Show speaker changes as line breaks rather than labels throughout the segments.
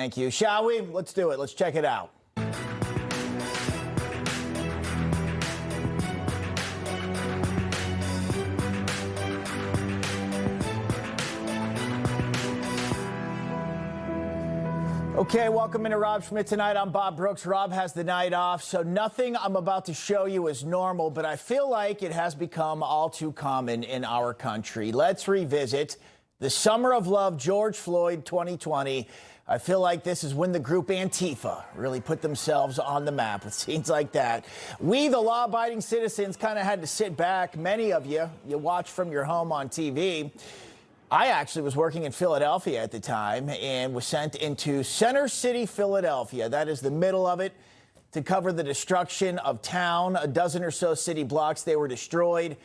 Thank you. Shall we? Let's do it. Let's check it out. Okay, welcome into Rob Schmitt Tonight. I'm Bob Brooks. Rob has the night off, so nothing I'm about to show you is normal, but I feel like it has become all too common in our country. Let's revisit the Summer of Love, George Floyd 2020. I feel like this is when the group Antifa really put themselves on the map with scenes like that. We, the law-abiding citizens, kind of had to sit back. Many of you watched from your home on TV. I actually was working in Philadelphia at the time and was sent into Center City, Philadelphia. That is the middle of it, to cover the destruction of town. A dozen or so city blocks, they were destroyed.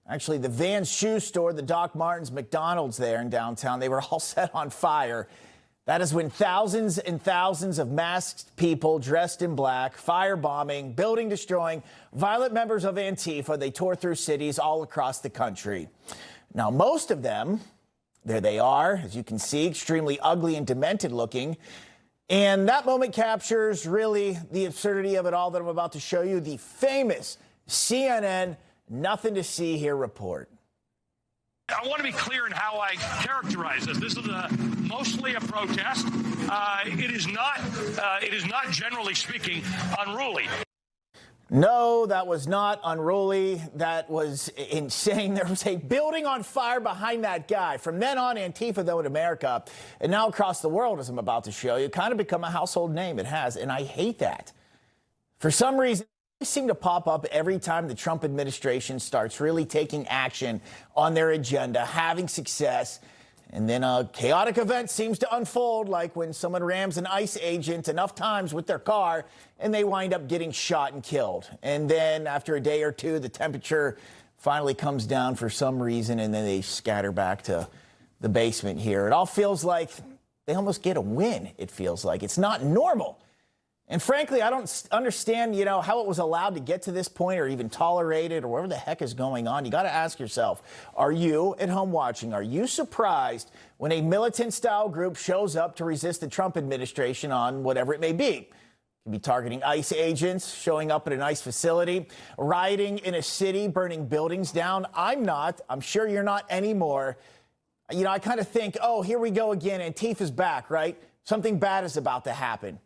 Actually, the Vans shoe store, the Doc Martens, McDonald's there in downtown, they were all set on fire. That is when thousands and thousands of masked people dressed in black, firebombing, building destroying, violent members of Antifa, they tore through cities all across the country. Now, most of them, there they are, as you can see, extremely ugly and demented looking. And that moment captures really the absurdity of it all that I'm about to show you. The famous CNN Nothing to See Here report.
I want to be clear in how I characterize this. This is mostly a protest. It is not, generally speaking, unruly.
No, that was not unruly. That was insane. There was a building on fire behind that guy. From then on, Antifa, though, in America, and now across the world, as I'm about to show you, kind of become a household name. It has, and I hate that. For some reason, they seem to pop up every time the Trump administration starts really taking action on their agenda, having success. And then a chaotic event seems to unfold, like when someone rams an ICE agent enough times with their car and they wind up getting shot and killed. And then after a day or two, the temperature finally comes down for some reason, and then they scatter back to the basement here. It all feels like they almost get a win, it feels like. It's not normal. And frankly, I don't understand, how it was allowed to get to this point or even tolerated or whatever the heck is going on. You got to ask yourself, are you at home watching? Are you surprised when a militant style group shows up to resist the Trump administration on whatever it may be? It could be targeting ICE agents, showing up at an ICE facility, rioting in a city, burning buildings down. I'm not. I'm sure you're not anymore. I kind of think, oh, here we go again. Antifa's back, right? Something bad is about to happen.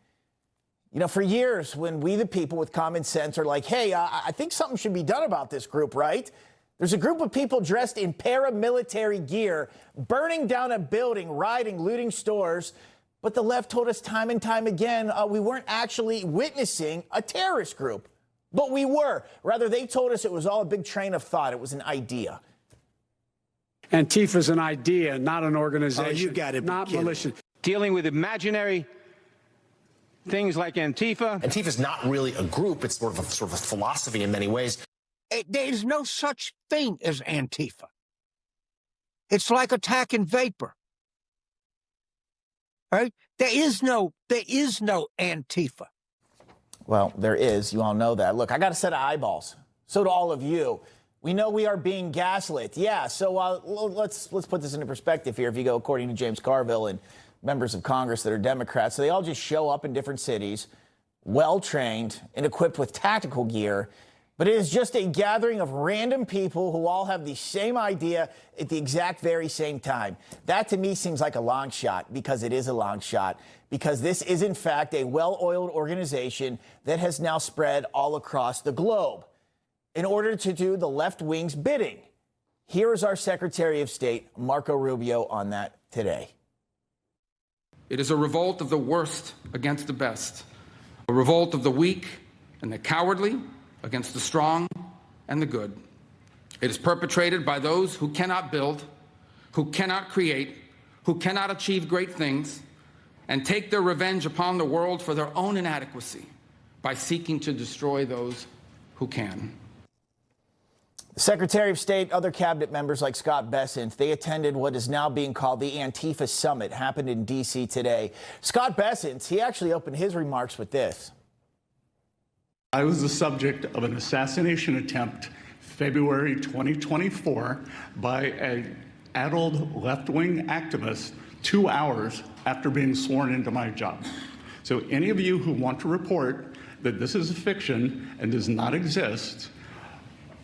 For years, when we, the people with common sense, are like, hey, I think something should be done about this group, right? There's a group of people dressed in paramilitary gear, burning down a building, rioting, looting stores. But the left told us time and time again, we weren't actually witnessing a terrorist group. But we were. Rather, they told us it was all a big train of thought. It was an idea.
Antifa's an idea, not an organization.
Oh, you got it.
Not militia.
Dealing with imaginary things like Antifa.
Antifa's not really a group. It's sort of a philosophy in many ways.
There's no such thing as Antifa. It's like attacking vapor. Right? There is no Antifa.
Well, there is. You all know that. Look, I got a set of eyeballs. So do all of you. We know we are being gaslit. Yeah, so let's put this into perspective here. If you go according to James Carville and members of Congress that are Democrats, so they all just show up in different cities, well-trained and equipped with tactical gear. But it is just a gathering of random people who all have the same idea at the exact very same time. That to me seems like a long shot, because it is a long shot, because this is in fact a well-oiled organization that has now spread all across the globe in order to do the left wing's bidding. Here is our Secretary of State, Marco Rubio, on that today.
It is a revolt of the worst against the best, a revolt of the weak and the cowardly against the strong and the good. It is perpetrated by those who cannot build, who cannot create, who cannot achieve great things, and take their revenge upon the world for their own inadequacy by seeking to destroy those who can.
The Secretary of State, other cabinet members like Scott Bessent, they attended what is now being called the Antifa Summit, happened in D.C. today. Scott Bessent, he actually opened his remarks with this.
I was the subject of an assassination attempt February 2024 by an adult left-wing activist 2 hours after being sworn into my job. So any of you who want to report that this is a fiction and does not exist,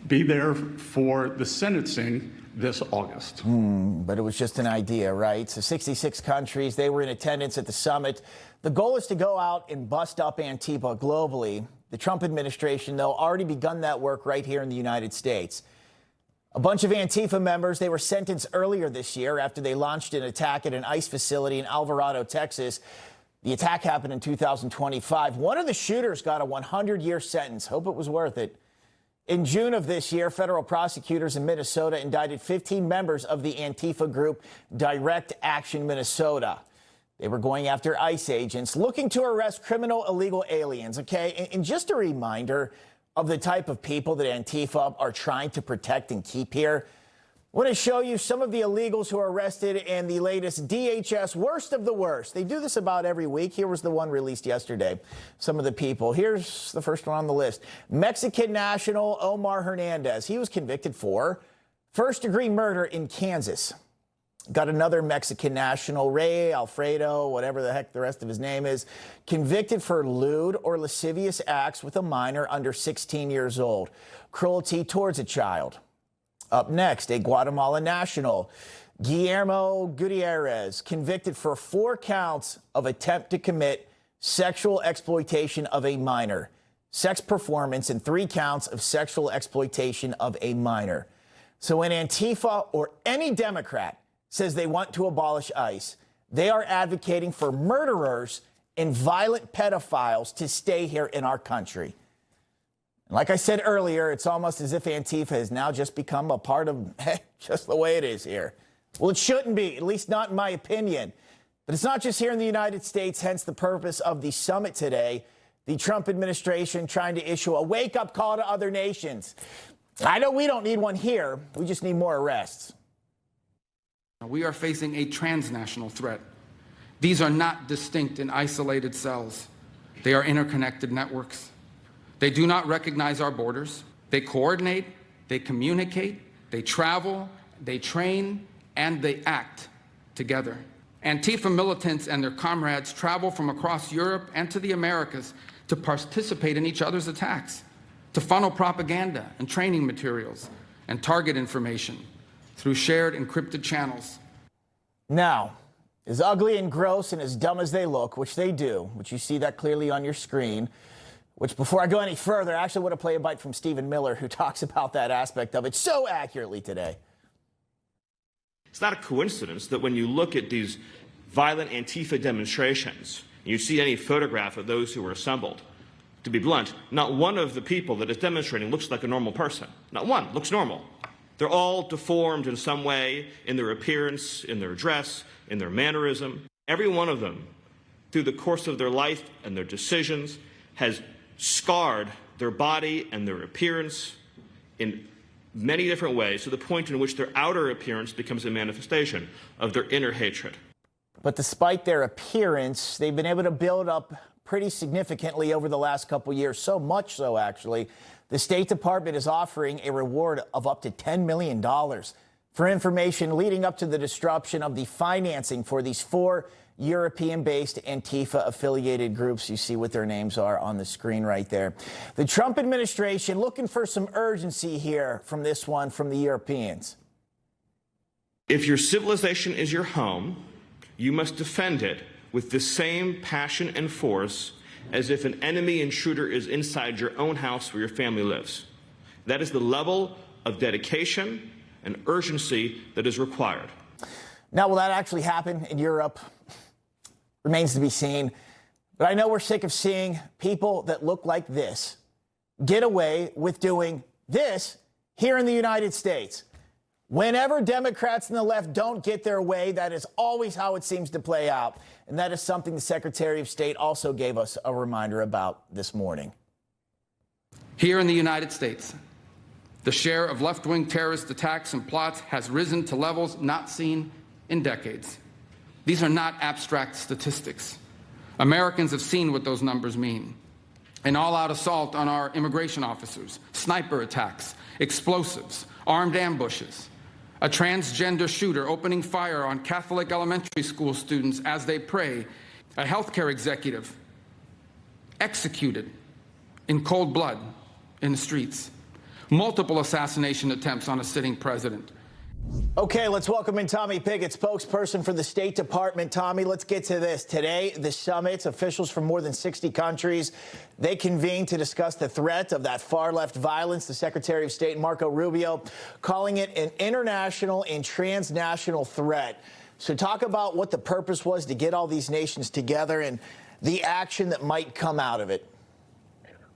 be there for the sentencing this August.
But it was just an idea, right? So 66 countries, they were in attendance at the summit. The goal is to go out and bust up Antifa globally. The Trump administration, though, already begun that work right here in the United States. A bunch of Antifa members, they were sentenced earlier this year after they launched an attack at an ICE facility in Alvarado, Texas. The attack happened in 2025. One of the shooters got a 100-year sentence. Hope it was worth it. In June of this year, federal prosecutors in Minnesota indicted 15 members of the Antifa group Direct Action Minnesota. They were going after ICE agents looking to arrest criminal illegal aliens, okay? And just a reminder of the type of people that Antifa are trying to protect and keep here. I want to show you some of the illegals who are arrested in the latest DHS Worst of the Worst. They do this about every week. Here was the one released yesterday. Some of the people. Here's the first one on the list. Mexican national Omar Hernandez. He was convicted for first-degree murder in Kansas. Got another Mexican national, Ray Alfredo, whatever the heck the rest of his name is, convicted for lewd or lascivious acts with a minor under 16 years old. Cruelty towards a child. Up next, a Guatemala national, Guillermo Gutierrez, convicted for 4 counts of attempt to commit sexual exploitation of a minor, sex performance, and 3 counts of sexual exploitation of a minor. So when Antifa or any Democrat says they want to abolish ICE, they are advocating for murderers and violent pedophiles to stay here in our country. Like I said earlier, it's almost as if Antifa has now just become a part of just the way it is here. Well, it shouldn't be, at least not in my opinion. But it's not just here in the United States, hence the purpose of the summit today. The Trump administration trying to issue a wake-up call to other nations. I know we don't need one here. We just need more arrests.
We are facing a transnational threat. These are not distinct and isolated cells. They are interconnected networks. They do not recognize our borders. They coordinate, they communicate, they travel, they train, and they act together. Antifa militants and their comrades travel from across Europe and to the Americas to participate in each other's attacks, to funnel propaganda and training materials and target information through shared encrypted channels.
Now, as ugly and gross and as dumb as they look, which they do, which you see that clearly on your screen, which before I go any further, I actually want to play a bite from Stephen Miller, who talks about that aspect of it so accurately today.
It's not a coincidence that when you look at these violent Antifa demonstrations, you see any photograph of those who were assembled. To be blunt, not one of the people that is demonstrating looks like a normal person. Not one looks normal. They're all deformed in some way in their appearance, in their dress, in their mannerism. Every one of them, through the course of their life and their decisions, has scarred their body and their appearance in many different ways, to the point in which their outer appearance becomes a manifestation of their inner hatred.
But despite their appearance, they've been able to build up pretty significantly over the last couple years, so much so, actually, the State Department is offering a reward of up to $10 million for information leading up to the disruption of the financing for these 4 European-based Antifa-affiliated groups. You see what their names are on the screen right there. The Trump administration looking for some urgency here from this one from the Europeans.
If your civilization is your home, you must defend it with the same passion and force as if an enemy intruder is inside your own house where your family lives. That is the level of dedication and urgency that is required.
Now, will that actually happen in Europe? Remains to be seen. But I know we're sick of seeing people that look like this get away with doing this here in the United States. Whenever Democrats and the left don't get their way, that is always how it seems to play out. And that is something the Secretary of State also gave us a reminder about this morning.
Here in the United States, the share of left-wing terrorist attacks and plots has risen to levels not seen in decades. These are not abstract statistics. Americans have seen what those numbers mean. An all-out assault on our immigration officers, sniper attacks, explosives, armed ambushes, a transgender shooter opening fire on Catholic elementary school students as they pray, a healthcare executive executed in cold blood in the streets, multiple assassination attempts on a sitting president.
Okay, let's welcome in Tommy Pigott, spokesperson for the State Department. Tommy, let's get to this. Today, the summit, officials from more than 60 countries, they convened to discuss the threat of that far-left violence. The Secretary of State, Marco Rubio, calling it an international and transnational threat. So talk about what the purpose was to get all these nations together and the action that might come out of it.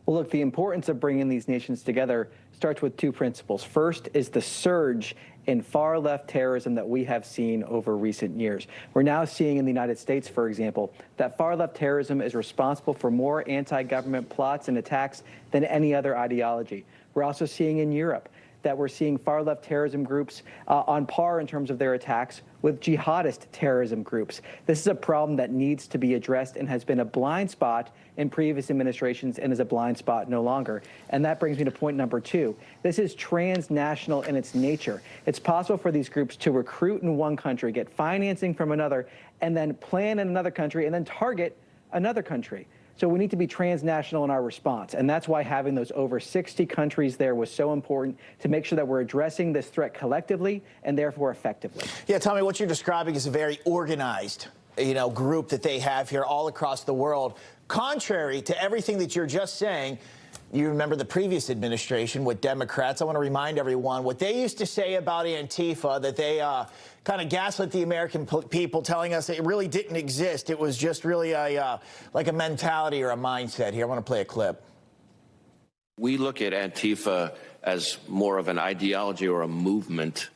Well, look, the importance of bringing these nations together starts with two principles. First is the surge in far-left terrorism that we have seen over recent years. We're now seeing in the United States, for example, that far-left terrorism is responsible for more anti-government plots and attacks than any other ideology. We're also seeing in Europe that we're seeing far-left terrorism groups on par in terms of their attacks with jihadist terrorism groups. This is a problem that needs to be addressed and has been a blind spot in previous administrations and is a blind spot no longer. And that brings me to point number two. This is transnational in its nature. It's possible for these groups to recruit in one country, get financing from another, and then plan in another country, and then target another country. So we need to be transnational in our response. And that's why having those over 60 countries there was so important, to make sure that we're addressing this threat collectively and therefore effectively.
Yeah, Tommy, what you're describing is a very organized, group that they have here all across the world. Contrary to everything that you're just saying, you remember the previous administration with Democrats. I want to remind everyone what they used to say about Antifa, that they kind of gaslit the American people, telling us it really didn't exist. It was just really like a mentality or a mindset. Here, I want to play a clip.
We look at Antifa as more of an ideology or a movement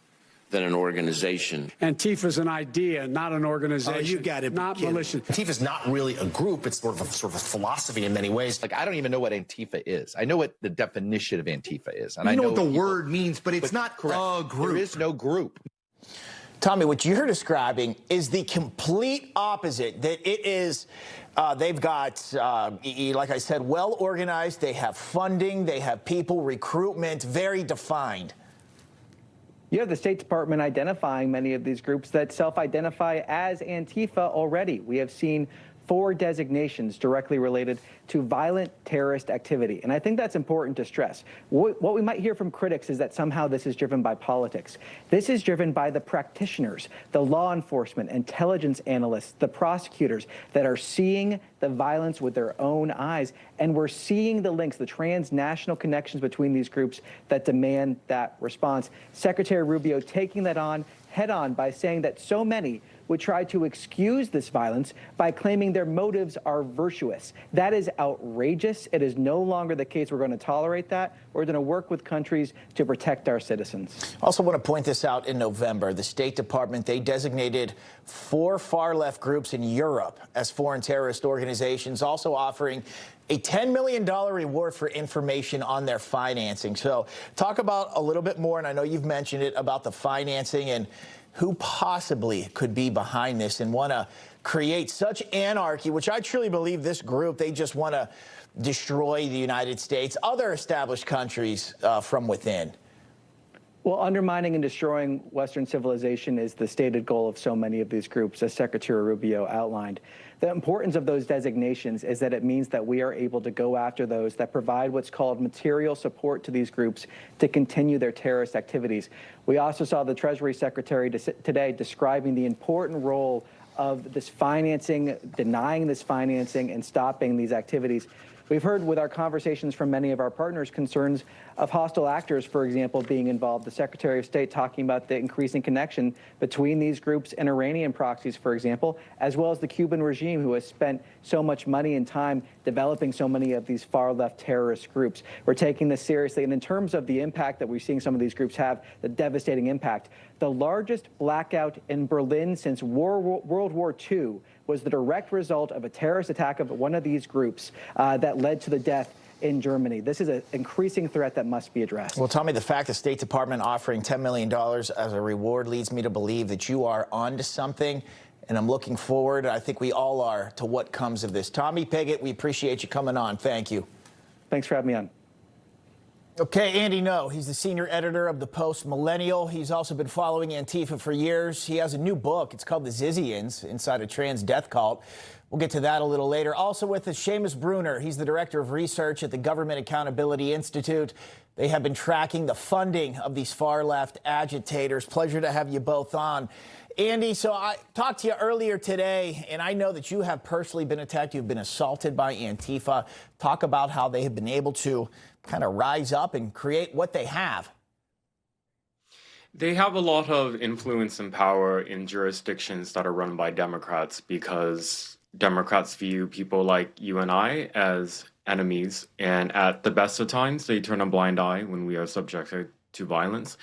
than an organization.
Antifa's an idea, not an organization.
Oh, you got it.
Not militia.
Antifa's not really a group. It's sort of a philosophy in many ways.
Like, I don't even know what Antifa is. I know what the definition of Antifa is. And
I know what the
people,
word means, but it's not a group.
There is no group.
Tommy, what you're describing is the complete opposite, that it is, they've got, like I said, well organized. They have funding. They have people, recruitment, very defined.
You have the State Department identifying many of these groups that self-identify as Antifa already. We have seen 4 designations directly related to violent terrorist activity. And I think that's important to stress. What we might hear from critics is that somehow this is driven by politics. This is driven by the practitioners, the law enforcement, intelligence analysts, the prosecutors that are seeing the violence with their own eyes. And we're seeing the links, the transnational connections between these groups that demand that response. Secretary Rubio taking that on head-on by saying that so many would try to excuse this violence by claiming their motives are virtuous. That is outrageous. It is no longer the case. We're going to tolerate that. We're going to work with countries to protect our citizens.
Also want to point this out. In November, the State Department, they designated 4 far-left groups in Europe as foreign terrorist organizations, also offering a $10 million reward for information on their financing. So talk about a little bit more, and I know you've mentioned it, about the financing and who possibly could be behind this and want to create such anarchy, which I truly believe this group, they just want to destroy the United States, other established countries from within.
Well, undermining and destroying Western civilization is the stated goal of so many of these groups, as Secretary Rubio outlined. The importance of those designations is that it means that we are able to go after those that provide what's called material support to these groups to continue their terrorist activities. We also saw the Treasury Secretary today describing the important role of this financing, denying this financing, and stopping these activities. We've heard with our conversations from many of our partners concerns of hostile actors, for example, being involved. The Secretary of State talking about the increasing connection between these groups and Iranian proxies, for example, as well as the Cuban regime, who has spent so much money and time developing so many of these far-left terrorist groups. We're taking this seriously. And in terms of the impact that we're seeing some of these groups have, the devastating impact, the largest blackout in Berlin since World War II was the direct result of a terrorist attack of one of these groups that led to the death in Germany. This is an increasing threat that must be addressed.
Well, Tommy, the fact the State Department offering $10 million as a reward leads me to believe that you are onto something, and I'm looking forward, I think we all are, to what comes of this. Tommy Pigott, we appreciate you coming on. Thank you.
Thanks for having me on.
Okay, Andy No, he's the senior editor of the Post Millennial. He's also been following Antifa for years. He has a new book. It's called The Zizzians, Inside a Trans Death Cult. We'll get to that a little later. Also with us, Seamus Bruner. He's the director of research at the Government Accountability Institute. They have been tracking the funding of these far-left agitators. Pleasure to have you both on. Andy, so I talked to you earlier today, and I know that you have personally been attacked. You've been assaulted by Antifa. Talk about how they have been able to kind of rise up and create what they have.
They have a lot of influence and power in jurisdictions that are run by Democrats because Democrats view people like you and I as enemies. And at the best of times, they turn a blind eye when we are subjected to violence.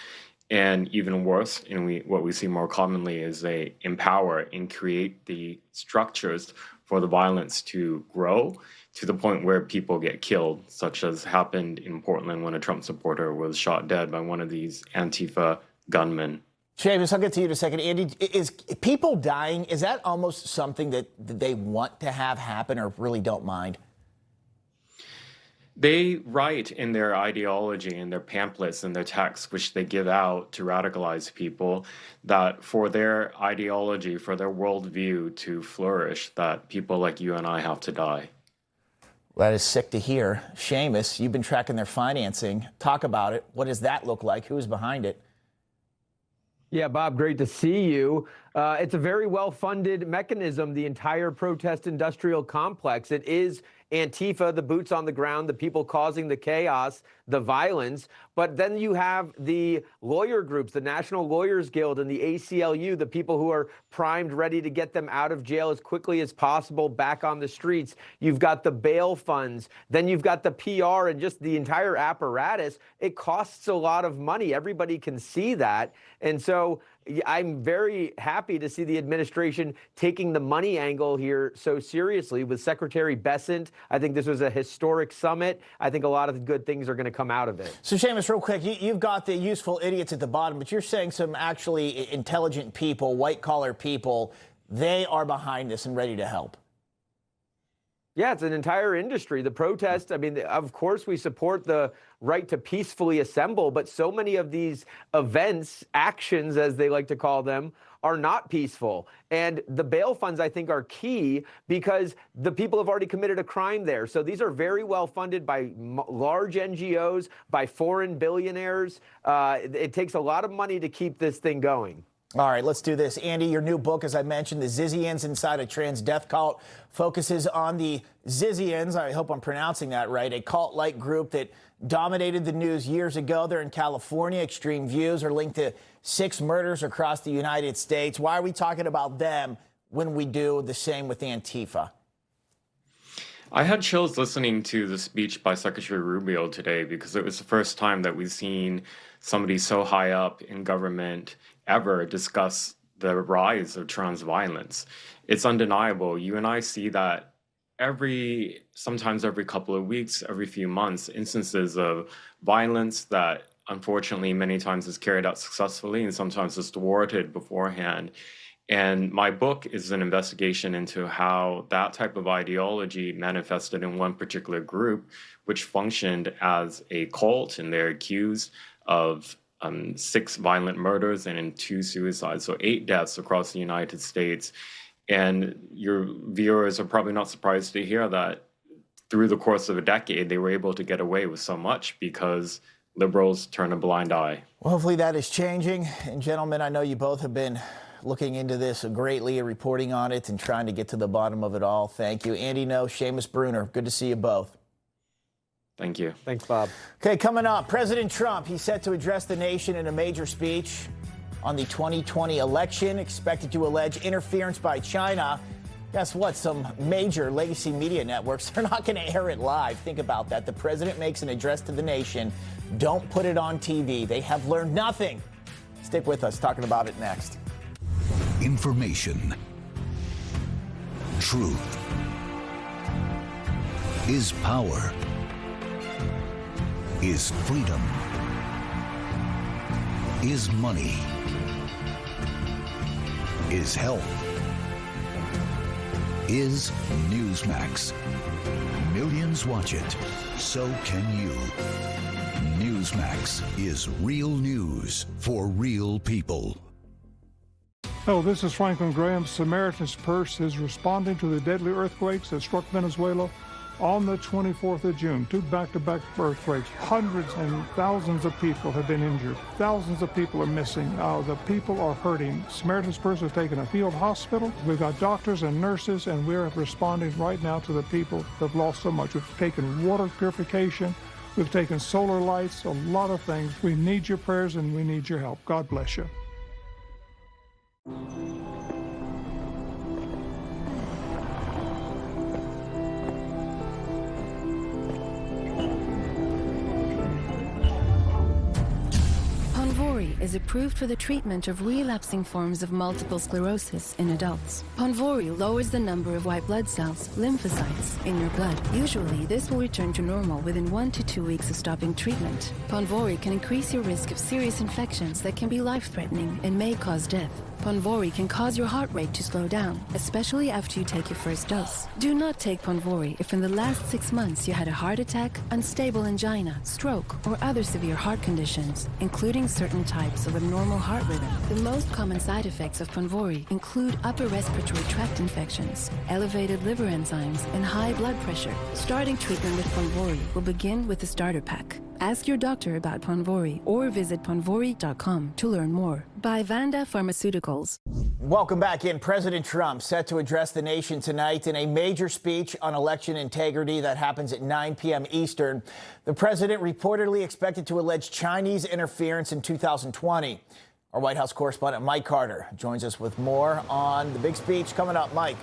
And even worse, and what we see more commonly is they empower and create the structures for the violence to grow to the point where people get killed, such as happened in Portland when a Trump supporter was shot dead by one of these Antifa gunmen.
Seamus, I'll get to you in a second. Andy, is people dying, is that almost something that they want to have happen or really don't mind?
They write in their ideology, in their pamphlets, and their texts, which they give out to radicalize people, that for their ideology, for their worldview to flourish, that people like you and I have to die.
Well, that is sick to hear. Seamus, you've been tracking their financing. Talk about it. What does that look like? Who's behind it?
Yeah, Bob, great to see you. It's a very well-funded mechanism, the entire protest industrial complex. It is Antifa, the boots on the ground, the people causing the chaos, the violence. But then you have the lawyer groups, the National Lawyers Guild and the ACLU, the people who are primed, ready to get them out of jail as quickly as possible, back on the streets. You've got the bail funds. Then you've got the PR and just the entire apparatus. It costs a lot of money. Everybody can see that. And so I'm very happy to see the administration taking the money angle here so seriously with Secretary Bessent. I think this was a historic summit. I think a lot of good things are going to come out of it.
So, Seamus, real quick, you've got the useful idiots at the bottom, but you're saying some actually intelligent people, white-collar people, they are behind this and ready to help.
Yeah, it's an entire industry. The protest, I mean, of course we support the right to peacefully assemble, but so many of these events, actions as they like to call them, are not peaceful. And the bail funds, I think, are key because the people have already committed a crime there. So these are very well funded by large NGOs, by foreign billionaires. It takes a lot of money to keep this thing going.
All right, let's do this. Andy, your new book, as I mentioned, The Zizzians Inside a Trans Death Cult, focuses on the Zizzians, I hope I'm pronouncing that right, a cult-like group that dominated the news years ago. They're in California. Extreme views are linked to 6 murders across the United States. Why are we talking about them when we do the same with Antifa?
I had chills listening to the speech by Secretary Rubio today because it was the first time that we've seen somebody so high up in government ever discuss the rise of trans violence. It's undeniable. You and I see that sometimes every couple of weeks, every few months, instances of violence that unfortunately many times is carried out successfully and sometimes is thwarted beforehand. And my book is an investigation into how that type of ideology manifested in one particular group, which functioned as a cult, and they're accused of 6 violent murders and 2 suicides, so 8 deaths across the United States. And your viewers are probably not surprised to hear that through the course of a decade, they were able to get away with so much because liberals turn a blind eye.
Well, hopefully that is changing. And gentlemen, I know you both have been looking into this greatly, reporting on it and trying to get to the bottom of it all. Thank you. Andy No, Seamus Bruner, good to see you both.
Thank you.
Thanks, Bob.
Okay, coming up, President Trump, he's set to address the nation in a major speech on the 2020 election, expected to allege interference by China. Guess what? Some major legacy media networks, they're not going to air it live. Think about that. The president makes an address to the nation. Don't put it on TV. They have learned nothing. Stick with us, talking about it next.
Information. Truth. Is power. Is freedom. Is money. Is health. Is Newsmax. Millions watch it. So can you. Newsmax is real news for real people.
Hello, this is Franklin Graham. Samaritan's Purse is responding to the deadly earthquakes that struck Venezuela on the 24th of June. Two back-to-back earthquakes. Hundreds and thousands of people have been injured. Thousands of people are missing. The people are hurting. Samaritan's Purse has taken a field hospital. We've got doctors and nurses, and we're responding right now to the people that have lost so much. We've taken water purification. We've taken solar lights, a lot of things. We need your prayers and we need your help. God bless you.
Ponvory is approved for the treatment of relapsing forms of multiple sclerosis in adults. Ponvory lowers the number of white blood cells, lymphocytes, in your blood. Usually, this will return to normal within 1 to 2 weeks of stopping treatment. Ponvory can increase your risk of serious infections that can be life-threatening and may cause death. Ponvory can cause your heart rate to slow down, especially after you take your first dose. Do not take Ponvory if in the last 6 months you had a heart attack, unstable angina, stroke, or other severe heart conditions, including certain types of abnormal heart rhythm. The most common side effects of Ponvory include upper respiratory tract infections, elevated liver enzymes, and high blood pressure. Starting treatment with Ponvory will begin with the starter pack. Ask your doctor about Ponvory or visit ponvory.com to learn more. By Vanda Pharmaceuticals.
Welcome back in. President Trump set to address the nation tonight in a major speech on election integrity that happens at 9 p.m. Eastern. The president reportedly expected to allege Chinese interference in 2020. Our White House correspondent Mike Carter joins us with more on the big speech coming up. Mike.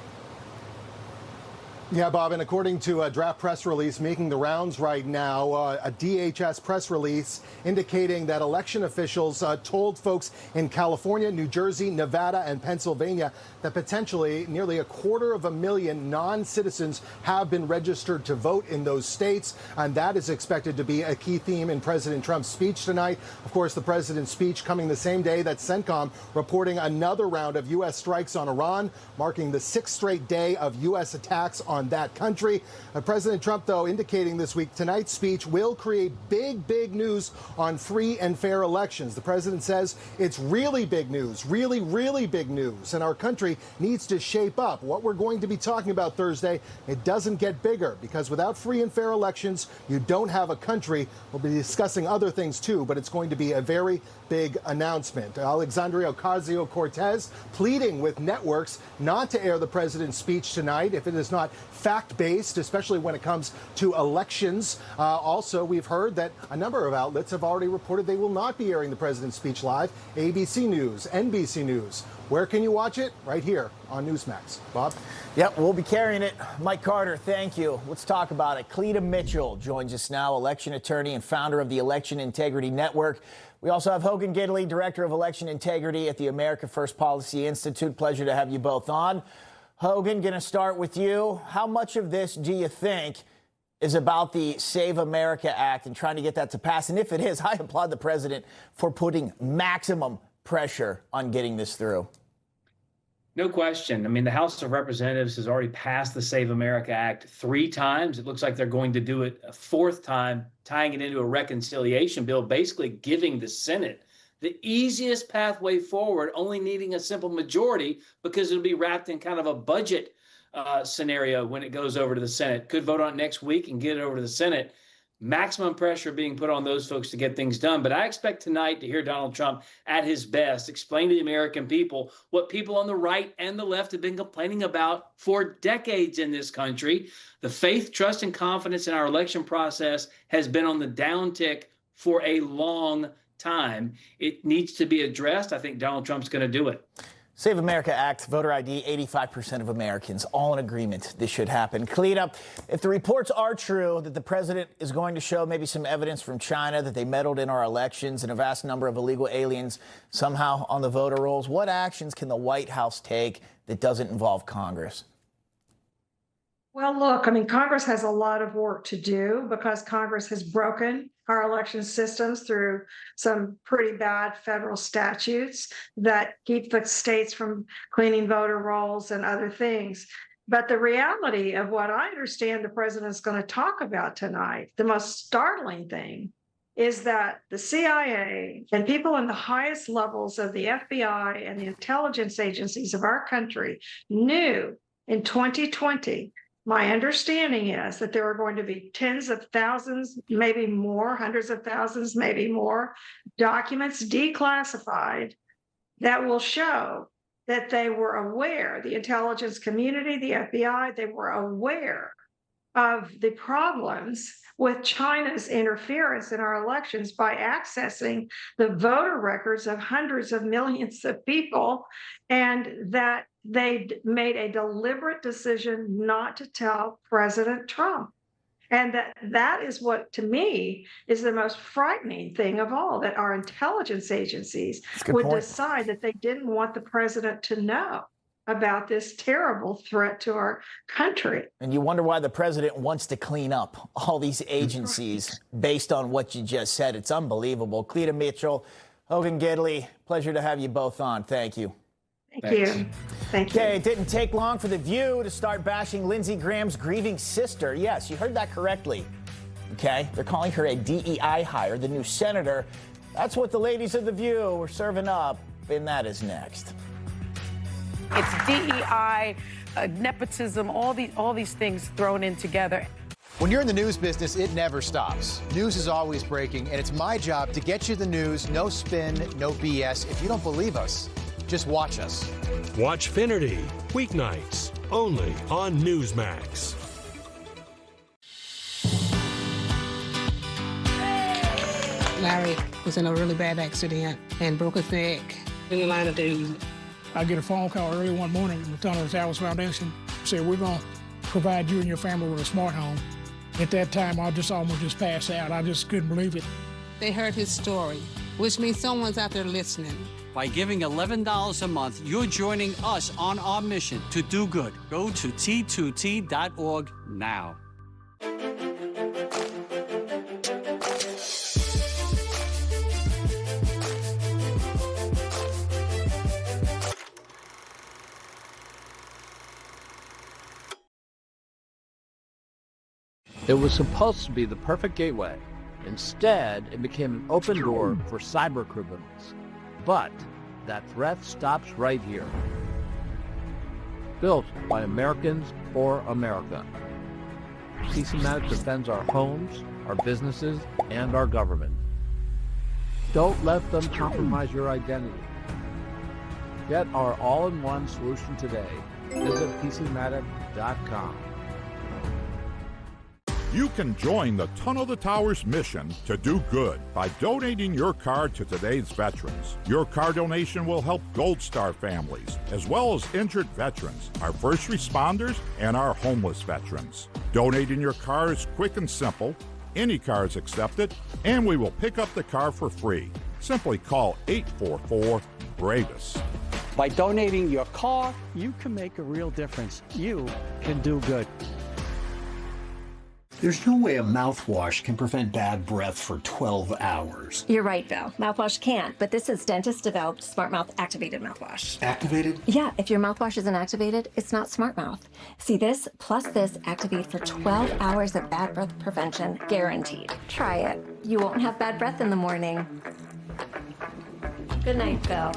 Yeah, Bob, and according to a draft press release making the rounds right now, a DHS press release indicating that election officials told folks in California, New Jersey, Nevada, and Pennsylvania that potentially nearly 250,000 non-citizens have been registered to vote in those states. And that is expected to be a key theme in President Trump's speech tonight. Of course, the president's speech coming the same day that CENTCOM reporting another round of U.S. strikes on Iran, marking the 6th straight day of U.S. attacks on that country. President Trump, though, indicating this week tonight's speech will create big news on free and fair elections. The president says it's really big news, really big news, and our country needs to shape up. What we're going to be talking about Thursday, it doesn't get bigger, because without free and fair elections, you don't have a country. We'll be discussing other things too, but it's going to be a very big announcement. Alexandria Ocasio-Cortez pleading with networks not to air the president's speech tonight if it is not fact-based, especially when it comes to elections. Also, we've heard that a number of outlets have already reported they will not be airing the president's speech live. ABC News, NBC News. Where can you watch it? Right here on Newsmax. Bob?
Yep, we'll be carrying it. Mike Carter, thank you. Let's talk about it. Cleta Mitchell joins us now, election attorney and founder of the Election Integrity Network. We also have Hogan Gidley, director of election integrity at the America First Policy Institute. Pleasure to have you both on. Hogan, going to start with you. How much of this do you think is about the Save America Act and trying to get that to pass? And if it is, I applaud the president for putting maximum pressure on getting this through.
No question. I mean, the House of Representatives has already passed the Save America Act 3 times. It looks like they're going to do it a 4th time, tying it into a reconciliation bill, basically giving the Senate the easiest pathway forward, only needing a simple majority because it'll be wrapped in kind of a budget scenario when it goes over to the Senate. Could vote on it next week and get it over to the Senate. Maximum pressure being put on those folks to get things done. But I expect tonight to hear Donald Trump at his best explain to the American people what people on the right and the left have been complaining about for decades in this country. The faith, trust, and confidence in our election process has been on the downtick for a long time. It needs to be addressed. I think Donald Trump's going to do it.
Save America Act, voter ID, 85% of Americans all in agreement this should happen. Cleta, if the reports are true that the president is going to show maybe some evidence from China that they meddled in our elections and a vast number of illegal aliens somehow on the voter rolls, what actions can the White House take that doesn't involve Congress?
Well, look, I mean, Congress has a lot of work to do because Congress has broken our election systems through some pretty bad federal statutes that keep the states from cleaning voter rolls and other things. But the reality of what I understand the president's going to talk about tonight, the most startling thing, is that the CIA and people in the highest levels of the FBI and the intelligence agencies of our country knew in 2020, my understanding is that there are going to be tens of thousands, maybe more, hundreds of thousands, maybe more documents declassified that will show that they were aware, the intelligence community, the FBI, they were aware of the problems with China's interference in our elections by accessing the voter records of hundreds of millions of people, and that they made a deliberate decision not to tell President Trump. And that is what, to me, is the most frightening thing of all, that our intelligence agencies would decide that they didn't want the president to know about this terrible threat to our country.
And you wonder why the president wants to clean up all these agencies based on what you just said. It's unbelievable. Cleta Mitchell, Hogan Gidley, pleasure to have you both on. Thank you.
Thank you. Thank you.
Okay, it didn't take long for The View to start bashing Lindsey Graham's grieving sister. Yes, you heard that correctly. Okay, they're calling her a DEI hire, the new senator. That's what the ladies of The View were serving up, and that is next.
It's DEI, nepotism, all these things thrown in together.
When you're in the news business, it never stops. News is always breaking, and it's my job to get you the news, no spin, no BS. If you don't believe us, just watch us.
Watch Finity, weeknights, only on Newsmax.
Larry was in a really bad accident and broke his neck. In the line of duty.
I get a phone call early one morning from the Tunnel Towers Foundation. Said, we're going to provide you and your family with a smart home. At that time, I almost passed out. I just couldn't believe it.
They heard his story, which means someone's out there listening.
By giving $11 a month, you're joining us on our mission to do good. Go to T2T.org now.
It was supposed to be the perfect gateway. Instead, it became an open door for cyber criminals. But that threat stops right here. Built by Americans for America. PC defends our homes, our businesses, and our government. Don't let them compromise your identity. Get our all-in-one solution today. Visit PCMatic.com.
You can join the Tunnel to Towers mission to do good by donating your car to today's veterans. Your car donation will help Gold Star families, as well as injured veterans, our first responders, and our homeless veterans. Donating your car is quick and simple. Any car is accepted, and we will pick up the car for free. Simply call 844-BRAVES.
By donating your car, you can make a real difference. You can do good.
There's no way a mouthwash can prevent bad breath for 12 hours.
You're right, Bill. Mouthwash can't, but this is dentist-developed Smart Mouth Activated Mouthwash.
Activated?
Yeah, if your mouthwash isn't activated, it's not Smart Mouth. See, this plus this activate for 12 hours of bad breath prevention, guaranteed. Try it. You won't have bad breath in the morning. Good night, Bill.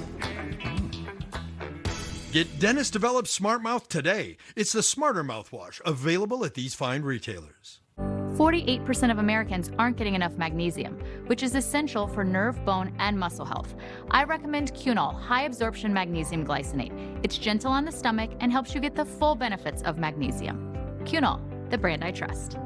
Get dentist-developed Smart Mouth today. It's the smarter mouthwash, available at these fine retailers.
48% of Americans aren't getting enough magnesium, which is essential for nerve, bone, and muscle health. I recommend Cunol High Absorption Magnesium Glycinate. It's gentle on the stomach and helps you get the full benefits of magnesium. Cunol, the brand I trust.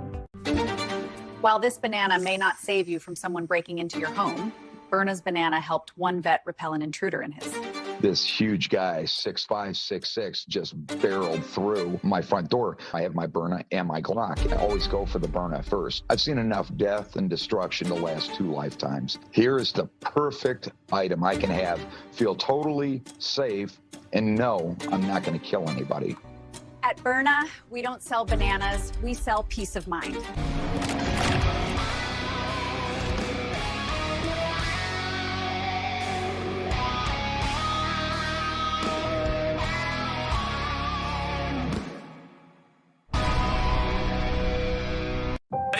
While this banana may not save you from someone breaking into your home, Berna's banana helped one vet repel an intruder in his.
This huge guy, 6'5", 6'6", just barreled through my front door. I have my Berna and my Glock. I always go for the Berna first. I've seen enough death and destruction to last 2 lifetimes. Here is the perfect item I can have, feel totally safe, and know I'm not going to kill anybody.
At Berna, we don't sell bananas, we sell peace of mind.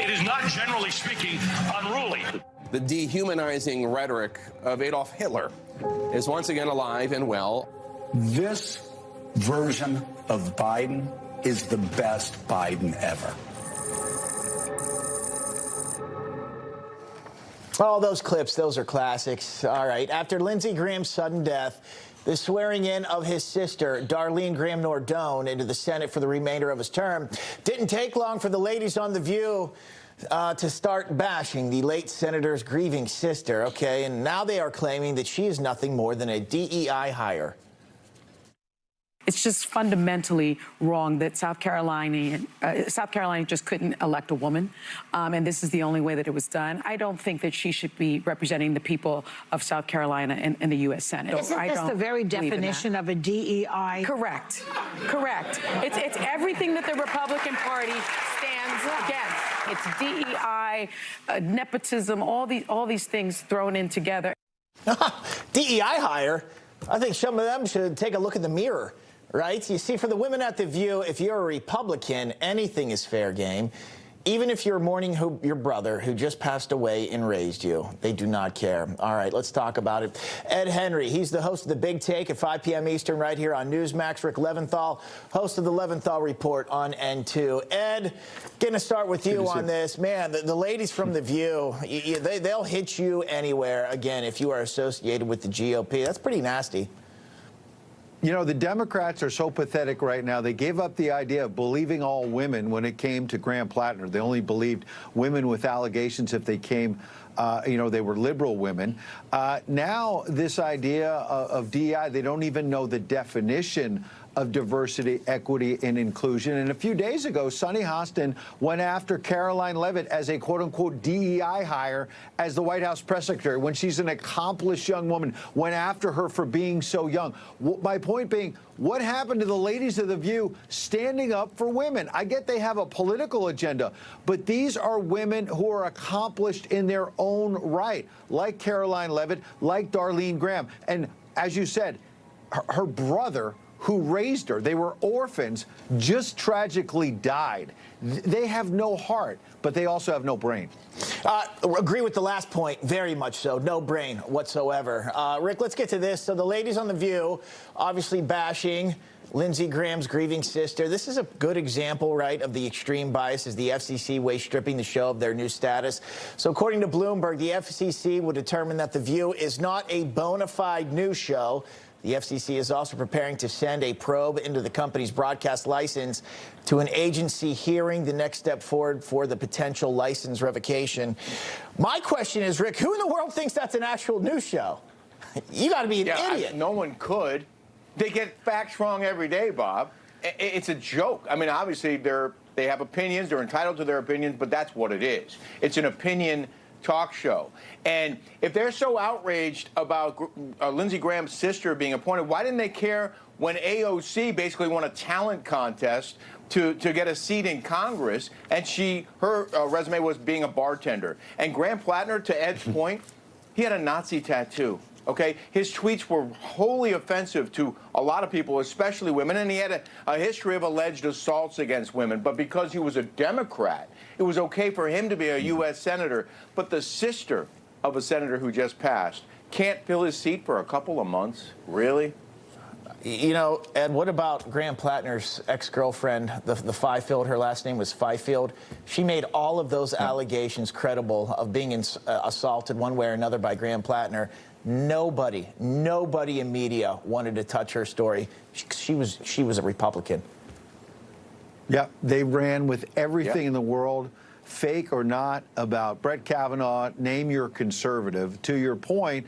It is not, generally speaking, unruly.
The dehumanizing rhetoric of Adolf Hitler is once again alive and well.
This version of Biden is the best Biden ever.
Oh, those clips, those are classics. All right. After Lindsey Graham's sudden death, the swearing in of his sister, Darlene Graham Nordone, into the Senate for the remainder of his term didn't take long for the ladies on The View to start bashing the late senator's grieving sister. Okay, and now they are claiming that she is nothing more than a DEI hire.
It's just fundamentally wrong that South Carolina just couldn't elect a woman, and this is the only way that it was done. I don't think that she should be representing the people of South Carolina in the U.S. Senate.
Isn't this the very definition of a DEI?
Correct. Correct. It's everything that the Republican Party stands against. It's DEI, nepotism, all these things thrown in together.
DEI hire? I think some of them should take a look in the mirror. Right? You see, for the women at The View, if you're a Republican, anything is fair game. Even if you're mourning your brother who just passed away and raised you, they do not care. All right, let's talk about it. Ed Henry, he's the host of The Big Take at 5 p.m. Eastern right here on Newsmax. Rick Leventhal, host of the Leventhal Report on N2. Ed, going to start with you on this. Man, the ladies from The View, they'll hit you anywhere, again, if you are associated with the GOP. That's pretty nasty.
You know, the Democrats are so pathetic right now. They gave up the idea of believing all women when it came to Graham Plattner. They only believed women with allegations if they came, they were liberal women. Now, this idea of DEI, they don't even know the definition of diversity, equity, and inclusion. And a few days ago, Sonny Hostin went after Caroline Leavitt as a quote-unquote DEI hire as the White House press secretary when she's an accomplished young woman, went after her for being so young. My point being, what happened to the ladies of The View standing up for women? I get they have a political agenda, but these are women who are accomplished in their own right, like Caroline Leavitt, like Darlene Graham. And as you said, her brother, who raised her, they were orphans, just tragically died. They have no heart, but they also have no brain.
Agree with the last point, very much so. No brain whatsoever. Rick, let's get to this. So the ladies on The View, obviously bashing Lindsey Graham's grieving sister. This is a good example, right, of the extreme bias as the FCC waste stripping the show of their new status. So according to Bloomberg, the FCC will determine that The View is not a bona fide news show. The FCC is also preparing to send a probe into the company's broadcast license to an agency hearing the next step forward for the potential license revocation. My question is, Rick, who in the world thinks that's an actual news show? You got to be an idiot.
No one could. They get facts wrong every day, Bob. It's a joke. I mean, obviously, they have opinions. They're entitled to their opinions, but that's what it is. It's an opinion talk show. And if they're so outraged about Lindsey Graham's sister being appointed, why didn't they care when AOC basically won a talent contest to get a seat in Congress, and her resume was being a bartender? And Graham Plattner, to Ed's point, he had a Nazi tattoo. Okay, his tweets were wholly offensive to a lot of people, especially women, and he had a history of alleged assaults against women. But because he was a Democrat, it was okay for him to be a U.S. senator. But the sister of a senator who just passed can't fill his seat for a couple of months? Really?
You know, Ed, what about Graham Plattner's ex-girlfriend, the Fifield? Her last name was Fifield. She made all of those allegations credible of being assaulted one way or another by Graham Plattner. Nobody in media wanted to touch her story. She was a Republican.
Yeah, they ran with everything in the world, fake or not, about Brett Kavanaugh, name your conservative. To your point,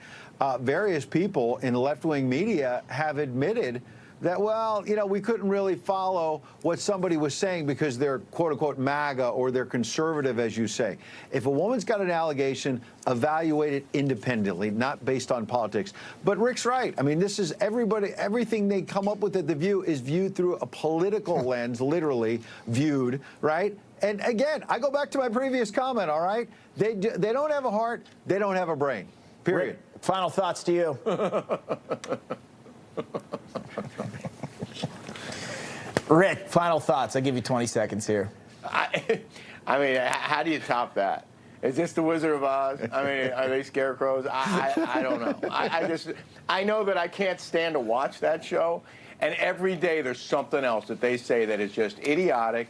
various people in the left-wing media have admitted that, well, you know, we couldn't really follow what somebody was saying because they're quote-unquote MAGA or they're conservative, as you say. If a woman's got an allegation, evaluate it independently, not based on politics. But Rick's right. I mean, this is everything they come up with at The View is viewed through a political lens, literally viewed, right? And again, I go back to my previous comment, all right? They don't have a heart, they don't have a brain, period.
Rick, final thoughts to you. Rick, final thoughts. I'll give you 20 seconds here.
I mean, how do you top that? Is this the Wizard of Oz? I mean, are they scarecrows? I don't know. I know that I can't stand to watch that show, and every day there's something else that they say that is just idiotic,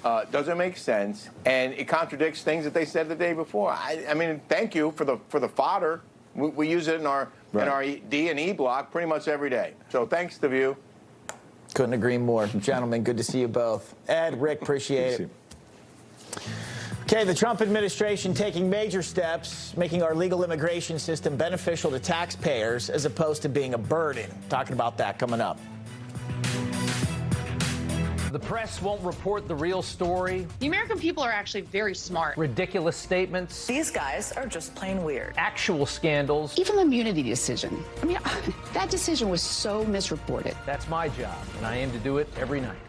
doesn't make sense, and it contradicts things that they said the day before. I mean, thank you for the fodder. We use it in our D&E block pretty much every day. So thanks, The View.
Couldn't agree more. Gentlemen, good to see you both. Ed, Rick, appreciate it. Okay, the Trump administration taking major steps, making our legal immigration system beneficial to taxpayers as opposed to being a burden. Talking about that coming up.
The press won't report the real story.
The American people are actually very smart.
Ridiculous statements.
These guys are just plain weird.
Actual scandals.
Even the immunity decision. I mean, that decision was so misreported.
That's my job, and I aim to do it every night.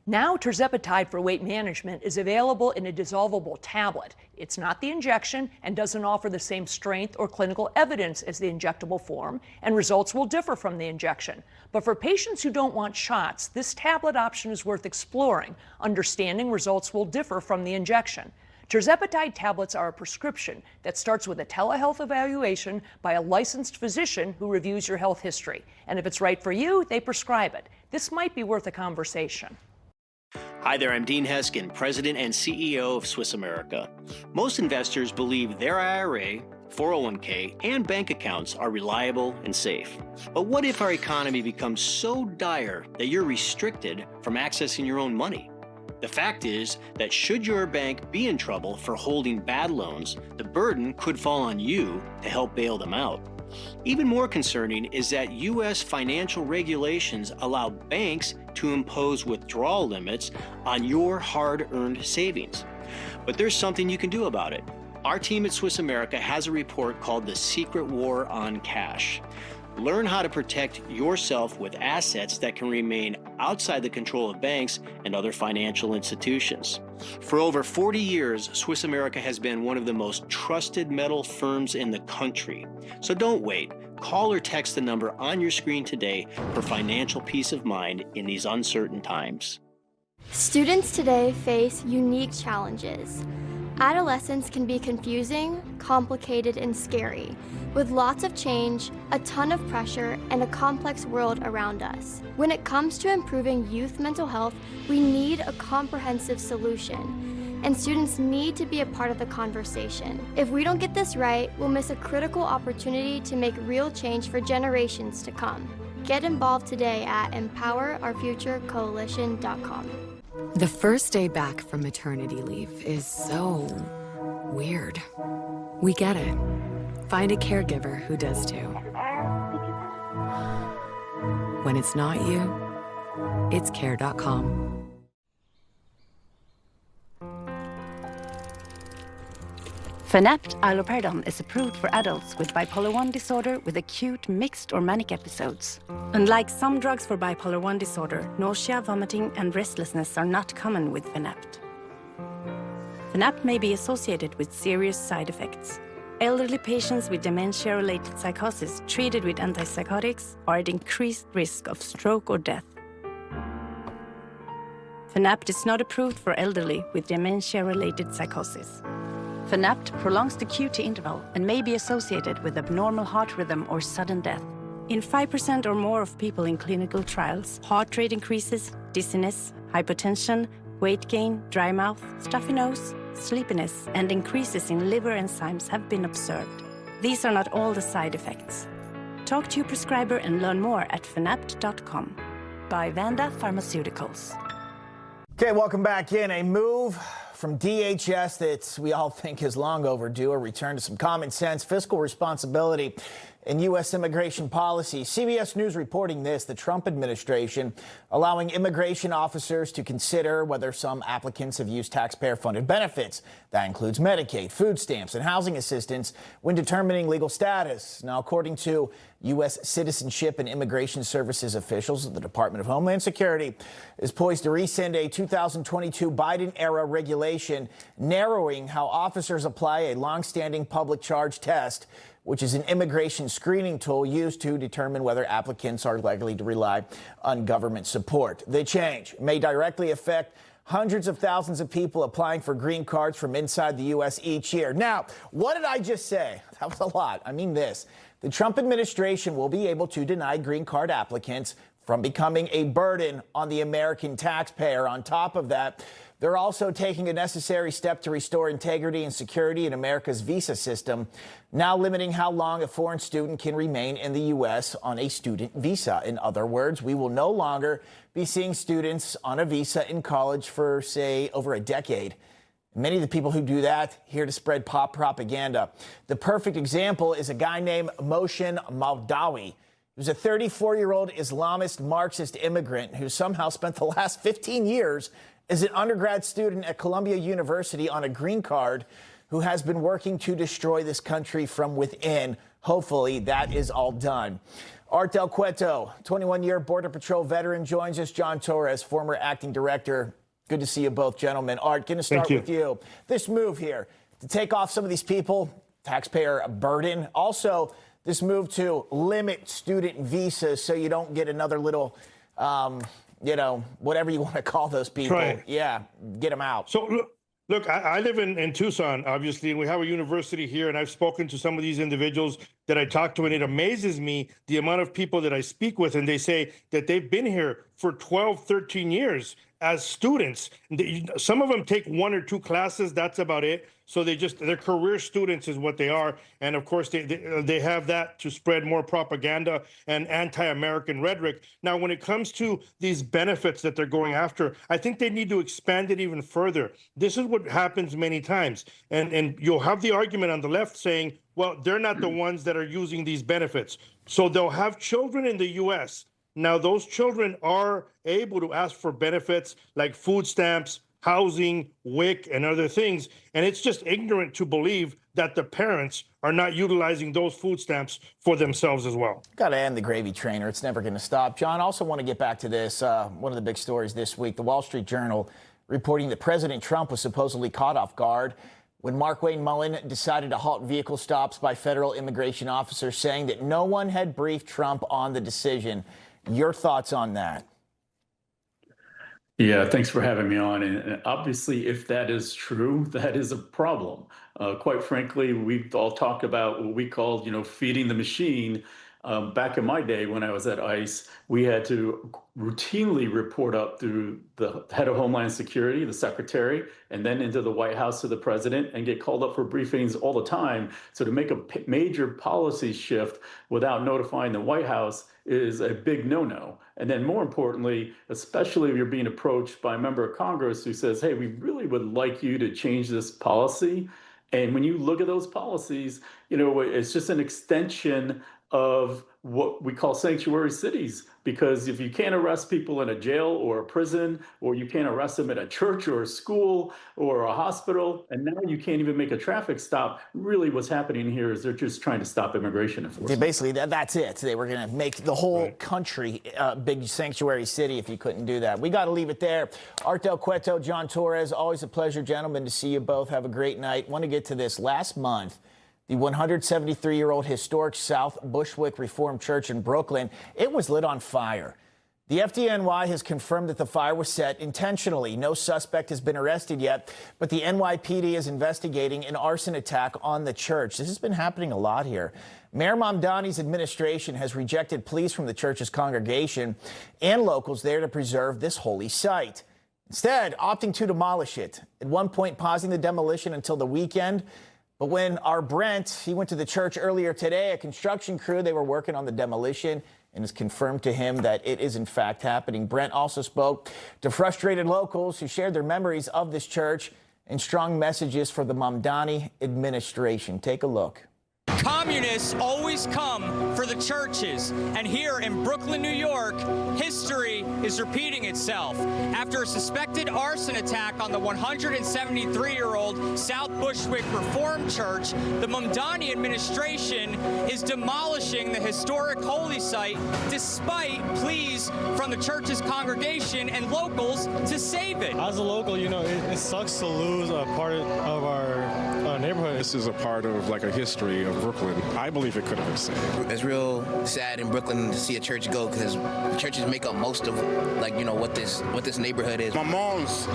Now, tirzepatide for weight management is available in a dissolvable tablet. It's not the injection and doesn't offer the same strength or clinical evidence as the injectable form, and results will differ from the injection. But for patients who don't want shots, this tablet option is worth exploring, understanding results will differ from the injection. Tirzepatide tablets are a prescription that starts with a telehealth evaluation by a licensed physician who reviews your health history. And if it's right for you, they prescribe it. This might be worth a conversation.
Hi there, I'm Dean Heskin, President and CEO of Swiss America. Most investors believe their IRA, 401k, and bank accounts are reliable and safe. But what if our economy becomes so dire that you're restricted from accessing your own money? The fact is that should your bank be in trouble for holding bad loans, the burden could fall on you to help bail them out. Even more concerning is that U.S. financial regulations allow banks to impose withdrawal limits on your hard-earned savings. But there's something you can do about it. Our team at Swiss America has a report called The Secret War on Cash. Learn how to protect yourself with assets that can remain outside the control of banks and other financial institutions. For over 40 years, Swiss America has been one of the most trusted metal firms in the country. So don't wait. Call or text the number on your screen today for financial peace of mind in these uncertain times.
Students today face unique challenges. Adolescence can be confusing, complicated, and scary, with lots of change, a ton of pressure, and a complex world around us. When it comes to improving youth mental health, we need a comprehensive solution, and students need to be a part of the conversation. If we don't get this right, we'll miss a critical opportunity to make real change for generations to come. Get involved today at empowerourfuturecoalition.com.
The first day back from maternity leave is so weird. We get it. Find a caregiver who does too. When it's not you, it's care.com.
Fanapt allopurinol is approved for adults with bipolar 1 disorder with acute mixed or manic episodes. Unlike some drugs for bipolar 1 disorder, nausea, vomiting, and restlessness are not common with Fanapt. Fanapt may be associated with serious side effects. Elderly patients with dementia-related psychosis treated with antipsychotics are at increased risk of stroke or death. Fanapt is not approved for elderly with dementia-related psychosis. Fanapt prolongs the QT interval and may be associated with abnormal heart rhythm or sudden death. In 5% or more of people in clinical trials, heart rate increases, dizziness, hypotension, weight gain, dry mouth, stuffy nose, sleepiness, and increases in liver enzymes have been observed. These are not all the side effects. Talk to your prescriber and learn more at fanapt.com. By Vanda Pharmaceuticals.
Okay, welcome back in. A move from DHS that we all think is long overdue, a return to some common sense, fiscal responsibility in U.S. immigration policy. CBS News reporting this, the Trump administration allowing immigration officers to consider whether some applicants have used taxpayer-funded benefits. That includes Medicaid, food stamps, and housing assistance when determining legal status. Now, according to U.S. Citizenship and Immigration Services officials, the Department of Homeland Security is poised to rescind a 2022 Biden-era regulation narrowing how officers apply a longstanding public charge test, which is an immigration screening tool used to determine whether applicants are likely to rely on government support. The change may directly affect hundreds of thousands of people applying for green cards from inside the U.S. each year. Now, what did I just say? That was a lot. I mean this. The Trump administration will be able to deny green card applicants from becoming a burden on the American taxpayer. On top of that, they're also taking a necessary step to restore integrity and security in America's visa system, now limiting how long a foreign student can remain in the U.S. on a student visa. In other words, we will no longer be seeing students on a visa in college for, say, over a decade. Many of the people who do that here to spread pop propaganda. The perfect example is a guy named Moshe Mamdani. He was a 34-year-old Islamist Marxist immigrant who somehow spent the last 15 years as an undergrad student at Columbia University on a green card, who has been working to destroy this country from within. Hopefully that is all done. Art Del Cueto, 21-year Border Patrol veteran, joins us. John Torres, former acting director. Good to see you both, gentlemen. Art, going to start with you. This move here to take off some of these people, taxpayer burden. Also, this move to limit student visas so you don't get another little you know, whatever you want to call those people.
Right.
Yeah, get them out.
So, look, I live in Tucson, obviously, and we have a university here, and I've spoken to some of these individuals that I talk to, and it amazes me the amount of people that I speak with, and they say that they've been here for 12, 13 years as students. Some of them take 1 or 2 classes, that's about it. So they're career students is what they are. And of course, they have that to spread more propaganda and anti-American rhetoric. Now, when it comes to these benefits that they're going after, I think they need to expand it even further. This is what happens many times. And you'll have the argument on the left saying, well, they're not the ones that are using these benefits. So they'll have children in the U.S. Now, those children are able to ask for benefits like food stamps, housing, WIC, and other things. And it's just ignorant to believe that the parents are not utilizing those food stamps for themselves as well.
Got to end the gravy train, or it's never going to stop. John, also want to get back to this. One of the big stories this week, the Wall Street Journal reporting that President Trump was supposedly caught off guard when Markwayne Mullin decided to halt vehicle stops by federal immigration officers, saying that no one had briefed Trump on the decision. Your thoughts on that?
Yeah, thanks for having me on. And obviously, if that is true, that is a problem. Quite frankly, we've all talked about what we called, feeding the machine. Back in my day when I was at ICE, we had to routinely report up through the head of Homeland Security, the secretary, and then into the White House to the president, and get called up for briefings all the time. So to make a major policy shift without notifying the White House is a big no-no. And then more importantly, especially if you're being approached by a member of Congress who says, hey, we really would like you to change this policy. And when you look at those policies, it's just an extension of what we call sanctuary cities, because if you can't arrest people in a jail or a prison, or you can't arrest them at a church or a school or a hospital, and now you can't even make a traffic stop, really what's happening here is they're just trying to stop immigration enforcement.
Basically, that's it. They were going to make the whole country a big sanctuary city if you couldn't do that. We got to leave it there. Art Del Cueto, John Torres, always a pleasure, gentlemen, to see you both. Have a great night. Want to get to this. Last month, the 173-year-old historic South Bushwick Reformed Church in Brooklyn, it was lit on fire. The FDNY has confirmed that the fire was set intentionally. No suspect has been arrested yet, but the NYPD is investigating an arson attack on the church. This has been happening a lot here. Mayor Mamdani's administration has rejected pleas from the church's congregation and locals there to preserve this holy site, instead opting to demolish it. At one point, pausing the demolition until the weekend. But when our Brent, he went to the church earlier today, a construction crew, they were working on the demolition, and it's confirmed to him that it is in fact happening. Brent also spoke to frustrated locals who shared their memories of this church and strong messages for the Mamdani administration. Take a look.
Communists always come for the churches, and here in Brooklyn, New York, history is repeating itself. After a suspected arson attack on the 173-year-old South Bushwick Reformed Church, the Mamdani administration is demolishing the historic holy site despite pleas from the church's congregation and locals to save it.
As a local, it sucks to lose a part of our neighborhood. This is a part of like a history of Brooklyn. I believe it could have been saved.
It's real sad in Brooklyn to see a church go because churches make up most of what this neighborhood is.
My mom's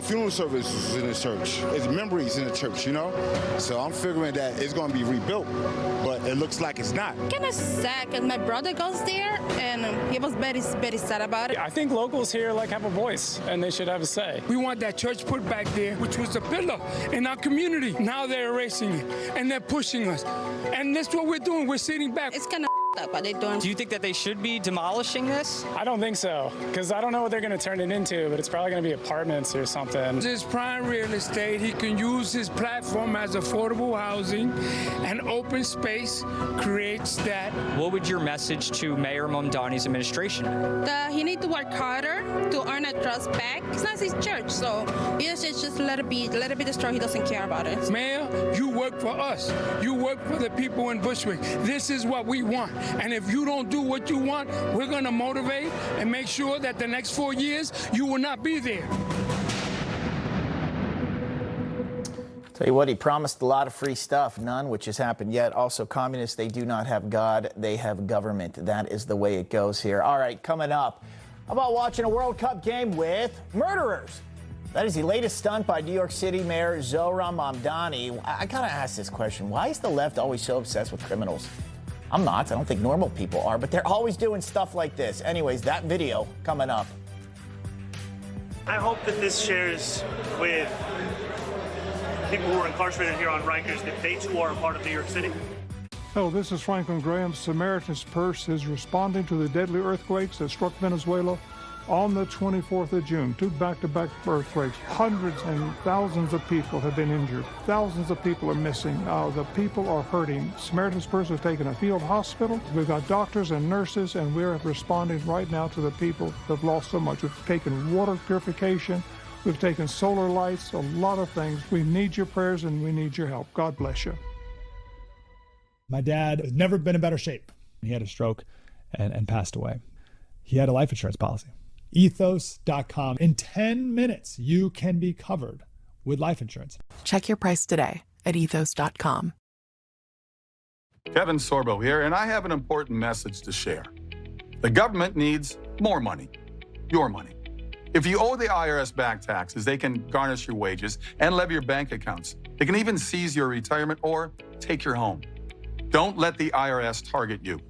funeral service is in the church. It's memories in the church, you know? So I'm figuring that it's going to be rebuilt, but it looks like it's not.
Kind of sad because my brother goes there and he was very, very sad about it.
I think locals here have a voice and they should have a say.
We want that church put back there, which was a pillar in our community. Now they're erasing it and they're pushing us. And that's what we're doing. We're sitting back.
It's kind of up what they're doing.
Do you think that they should be demolishing this?
I don't think so, because I don't know what they're going to turn it into, but it's probably going to be apartments or something.
This prime real estate, he can use his platform as affordable housing, and open space creates that.
What would your message to Mayor Mamdani's administration?
He needs to work harder to earn that trust back. It's not his church, so he should just let it be destroyed. He doesn't care about it.
Mayor, you work for us. You work for the people in Bushwick. This is what we want. And if you don't do what you want, we're going to motivate and make sure that the next 4 years you will not be there.
Tell you what, he promised a lot of free stuff, none which has happened yet. Also, communists, they do not have God, they have government. That is the way it goes here. All right, coming up, how about watching a World Cup game with murderers? That is the latest stunt by New York City Mayor Zohran Mamdani. I gotta ask this question. Why is the left always so obsessed with criminals? I'm not. I don't think normal people are, but they're always doing stuff like this. Anyways, that video coming up.
I hope that this shares with people who are incarcerated here on Rikers that they too are a part of New York City.
Hello, this is Franklin Graham. Samaritan's Purse is responding to the deadly earthquakes that struck Venezuela on the 24th of June. 2 back-to-back earthquakes. Hundreds and thousands of people have been injured. Thousands of people are missing. The people are hurting. Samaritan's Purse has taken a field hospital. We've got doctors and nurses, and we're responding right now to the people that have lost so much. We've taken water purification. We've taken solar lights, a lot of things. We need your prayers and we need your help. God bless you.
My dad has never been in better shape. He had a stroke and passed away. He had a life insurance policy. Ethos.com. In 10 minutes, you can be covered with life insurance.
Check your price today at ethos.com.
Kevin Sorbo here, and I have an important message to share. The government needs more money, your money. If you owe the IRS back taxes, they can garnish your wages and levy your bank accounts. They can even seize your retirement or take your home. Don't let the IRS target you.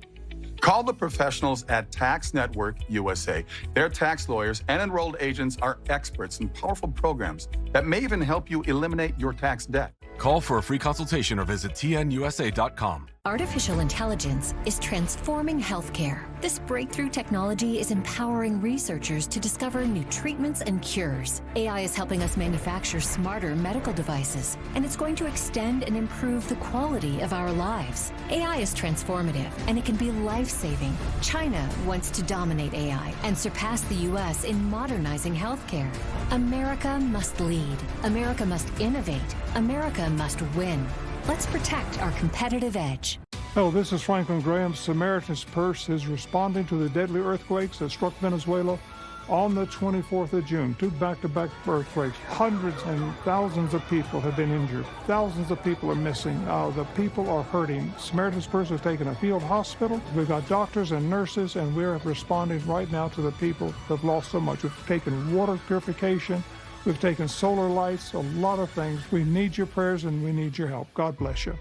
Call the professionals at Tax Network USA. Their tax lawyers and enrolled agents are experts in powerful programs that may even help you eliminate your tax debt.
Call for a free consultation or visit tnusa.com.
Artificial intelligence is transforming healthcare. This breakthrough technology is empowering researchers to discover new treatments and cures. AI is helping us manufacture smarter medical devices, and it's going to extend and improve the quality of our lives. AI is transformative, and it can be life-saving. China wants to dominate AI and surpass the U.S. in modernizing healthcare. America must lead. America must innovate. America must win. Let's protect our competitive edge.
Hello, this is Franklin Graham. Samaritan's Purse is responding to the deadly earthquakes that struck Venezuela on the 24th of June. 2 back-to-back earthquakes. Hundreds and thousands of people have been injured. Thousands of people are missing. The people are hurting. Samaritan's Purse has taken a field hospital. We've got doctors and nurses, and we're responding right now to the people that have lost so much. We've taken water purification. We've taken solar lights, a lot of things. We need your prayers and we need your help. God bless you.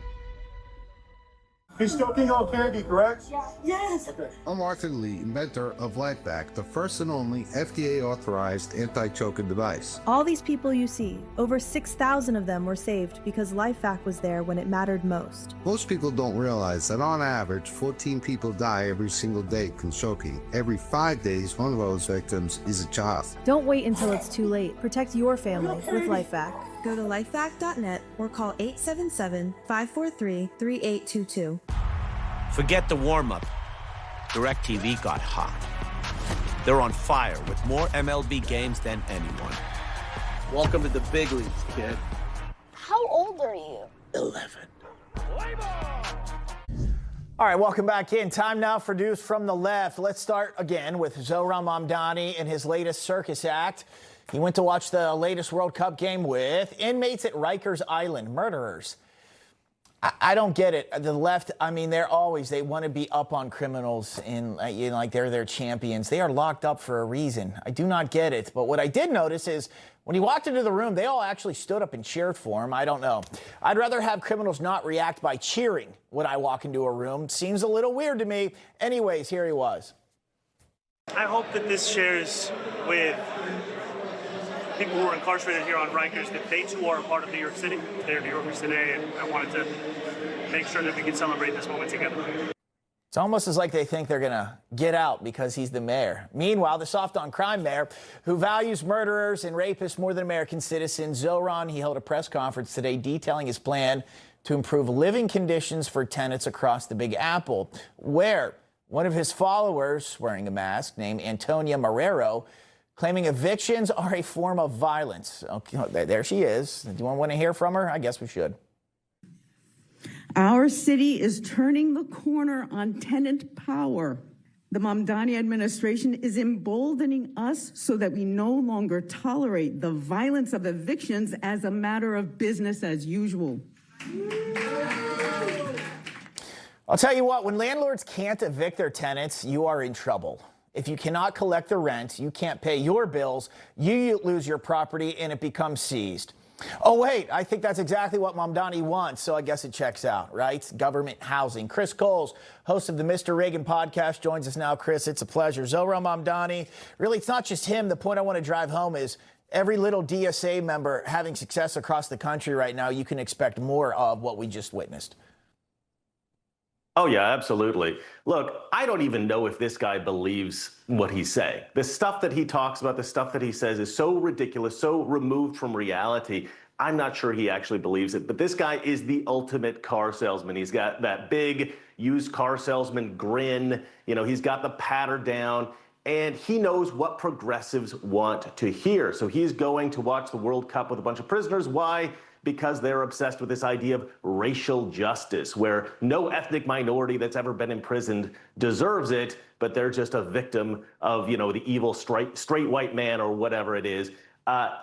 He's still King Old Candy, correct?
Yes.
Okay.
I'm Arthur Lee, inventor of LifeVac, the first and only FDA-authorized anti-choking device.
All these people you see, over 6,000 of them were saved because LifeVac was there when it mattered most.
Most people don't realize that on average, 14 people die every single day from choking. Every 5 days, one of those victims is a child.
Don't wait until it's too late. Protect your family with LifeVac. Go to lifevac.net or call 877-543-3822.
Forget the warm-up. DirecTV got hot. They're on fire with more MLB games than anyone. Welcome to the big leagues, kid.
How old are you?
11.
All right, welcome back in. Time now for news from the left. Let's start again with Zohran Mamdani and his latest circus act. He went to watch the latest World Cup game with inmates at Rikers Island, murderers. I don't get it. The left, I mean, they want to be up on criminals and like they're their champions. They are locked up for a reason. I do not get it. But what I did notice is when he walked into the room, they all actually stood up and cheered for him. I don't know. I'd rather have criminals not react by cheering when I walk into a room. Seems a little weird to me. Anyways, here he was.
I hope that this shares with people who are incarcerated here on Rikers that they too are a part of New York City. They're New Yorkers today, and I wanted to make sure that we can celebrate this moment together.
It's almost as like they think they're going to get out because he's the mayor. Meanwhile, the soft-on-crime mayor, who values murderers and rapists more than American citizens, Zoran, he held a press conference today detailing his plan to improve living conditions for tenants across the Big Apple, where one of his followers, wearing a mask, named Antonia Marrero, claiming evictions are a form of violence. Okay, there she is. Do you want to hear from her? I guess we should.
Our city is turning the corner on tenant power. The Mamdani administration is emboldening us so that we no longer tolerate the violence of evictions as a matter of business as usual.
I'll tell you what, when landlords can't evict their tenants, you are in trouble. If you cannot collect the rent, you can't pay your bills, you lose your property and it becomes seized. Oh, wait, I think that's exactly what Mamdani wants, so I guess it checks out, right? Government housing. Chris Kohls, host of the Mr. Reagan podcast, joins us now. Chris, it's a pleasure. Zoran Mamdani, really, it's not just him. The point I want to drive home is every little DSA member having success across the country right now, you can expect more of what we just witnessed.
Oh, yeah, absolutely. Look, I don't even know if this guy believes what he's saying. The stuff that he talks about, the stuff that he says is so ridiculous, so removed from reality. I'm not sure he actually believes it. But this guy is the ultimate car salesman. He's got that big used car salesman grin. You know, he's got the patter down. And he knows what progressives want to hear. So he's going to watch the World Cup with a bunch of prisoners. Why? Because they're obsessed with this idea of racial justice, where no ethnic minority that's ever been imprisoned deserves it, but they're just a victim of, you know, the evil straight white man or whatever it is.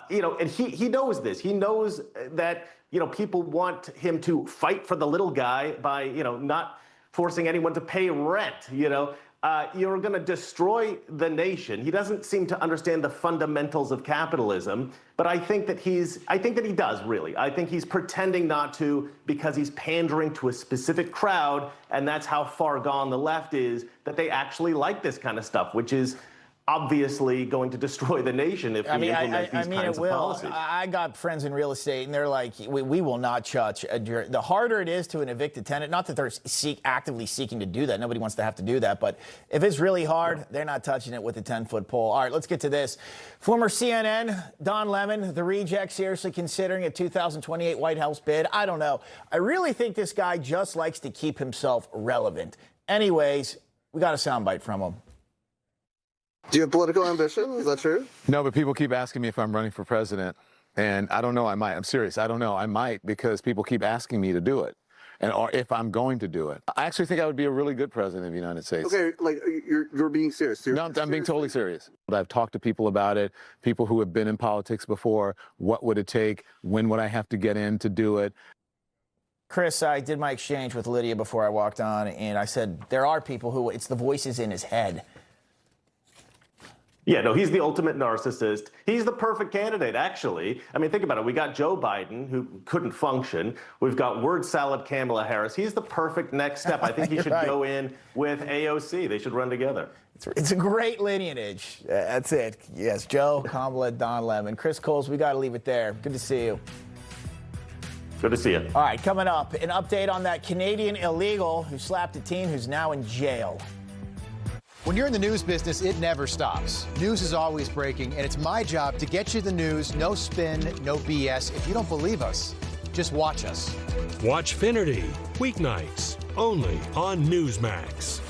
You know, and he knows this. He knows that, you know, people want him to fight for the little guy by, you know, not forcing anyone to pay rent, you know. You're going to destroy the nation. He doesn't seem to understand the fundamentals of capitalism, but I think that he does, really. I think he's pretending not to because he's pandering to a specific crowd, and that's how far gone the left is, that they actually like this kind of stuff, which is obviously going to destroy the nation if we implement these kinds of policies.
I got friends in real estate, and they're like, we will not touch. The harder it is to an evicted tenant, not that they're actively seeking to do that. Nobody wants to have to do that. But if it's really hard, they're not touching it with a 10-foot pole. All right, let's get to this. Former CNN, Don Lemon, the reject, seriously considering a 2028 White House bid. I don't know. I really think this guy just likes to keep himself relevant. Anyways, we got a soundbite from him.
Do you have political ambition? Is that true?
No, but people keep asking me if I'm running for president. And I don't know, I might. I'm serious. I don't know. I might because people keep asking me to do it. Or if I'm going to do it. I actually think I would be a really good president of the United States.
Okay, like you're being serious.
No, I'm being totally serious. I've talked to people about it, people who have been in politics before. What would it take? When would I have to get in to do it?
Chris, I did my exchange with Lydia before I walked on, and I said there are people who it's the voices in his head.
Yeah, no, he's the ultimate narcissist. He's the perfect candidate, actually. I mean, think about it. We got Joe Biden, who couldn't function. We've got word salad Kamala Harris. He's the perfect next step. I think he should go in with AOC. They should run together.
It's a great lineage. That's it. Yes, Joe, Kamala, Don Lemon. Chris Kohls, we got to leave it there. Good to see you.
Good to see you.
All right, coming up, an update on that Canadian illegal who slapped a teen who's now in jail.
When you're in the news business, it never stops. News is always breaking, and it's my job to get you the news, no spin, no BS. If you don't believe us, just watch us.
Watch Finnerty, weeknights, only on Newsmax.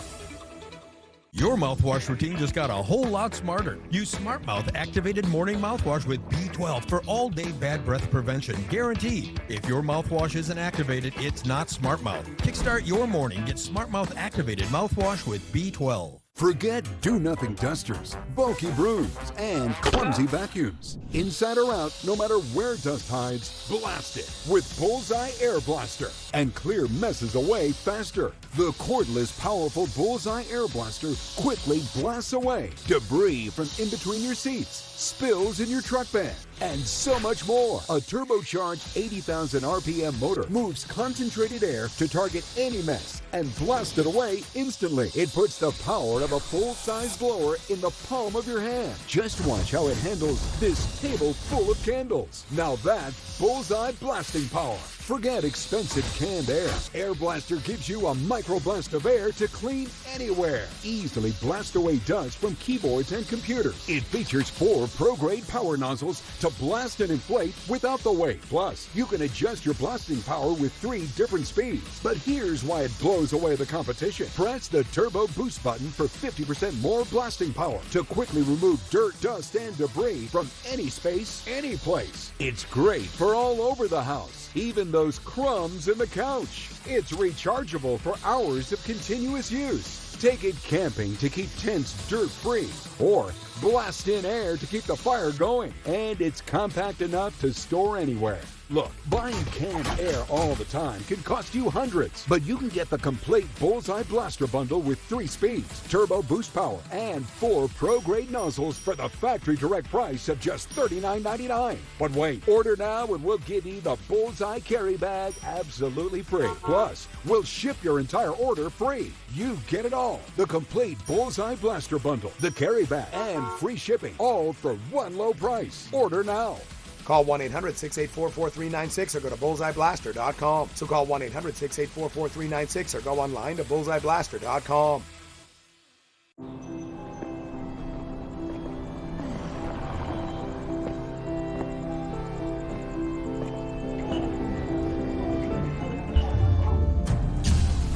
Your mouthwash routine just got a whole lot smarter. Use Smart Mouth Activated Morning Mouthwash with B12 for all-day bad breath prevention, guaranteed. If your mouthwash isn't activated, it's not Smart Mouth. Kickstart your morning. Get Smart Mouth Activated Mouthwash with B12.
Forget do-nothing dusters, bulky brooms, and clumsy vacuums. Inside or out, no matter where dust hides, blast it with Bullseye Air Blaster and clear messes away faster. The cordless, powerful Bullseye Air Blaster quickly blasts away debris from in between your seats, spills in your truck bed, and so much more. A turbocharged 80,000 RPM motor moves concentrated air to target any mess and blast it away instantly. It puts the power of a full-size blower in the palm of your hand. Just watch how it handles this table full of candles. Now that's Bullseye blasting power. Forget expensive canned air. Air Blaster gives you a microblast of air to clean anywhere. Easily blast away dust from keyboards and computers. It features 4 pro-grade power nozzles to blast and inflate without the weight. Plus, you can adjust your blasting power with 3 different speeds. But here's why it blows away the competition. Press the Turbo Boost button for 50% more blasting power to quickly remove dirt, dust, and debris from any space, any place. It's great for all over the house, even those crumbs in the couch. It's rechargeable for hours of continuous use. Take it camping to keep tents dirt-free, or blast in air to keep the fire going. And it's compact enough to store anywhere. Look, buying canned air all the time can cost you hundreds, but you can get the complete Bullseye Blaster bundle with 3 speeds, turbo boost power, and 4 pro-grade nozzles for the factory direct price of just $39.99. But wait, order now and we'll give you the Bullseye carry bag absolutely free. Plus, we'll ship your entire order free. You get it all. The complete Bullseye Blaster bundle, the carry bag, and free shipping, all for one low price. Order now.
Call 1-800-684-4396 or go to bullseyeblaster.com. So call 1-800-684-4396 or go online to bullseyeblaster.com.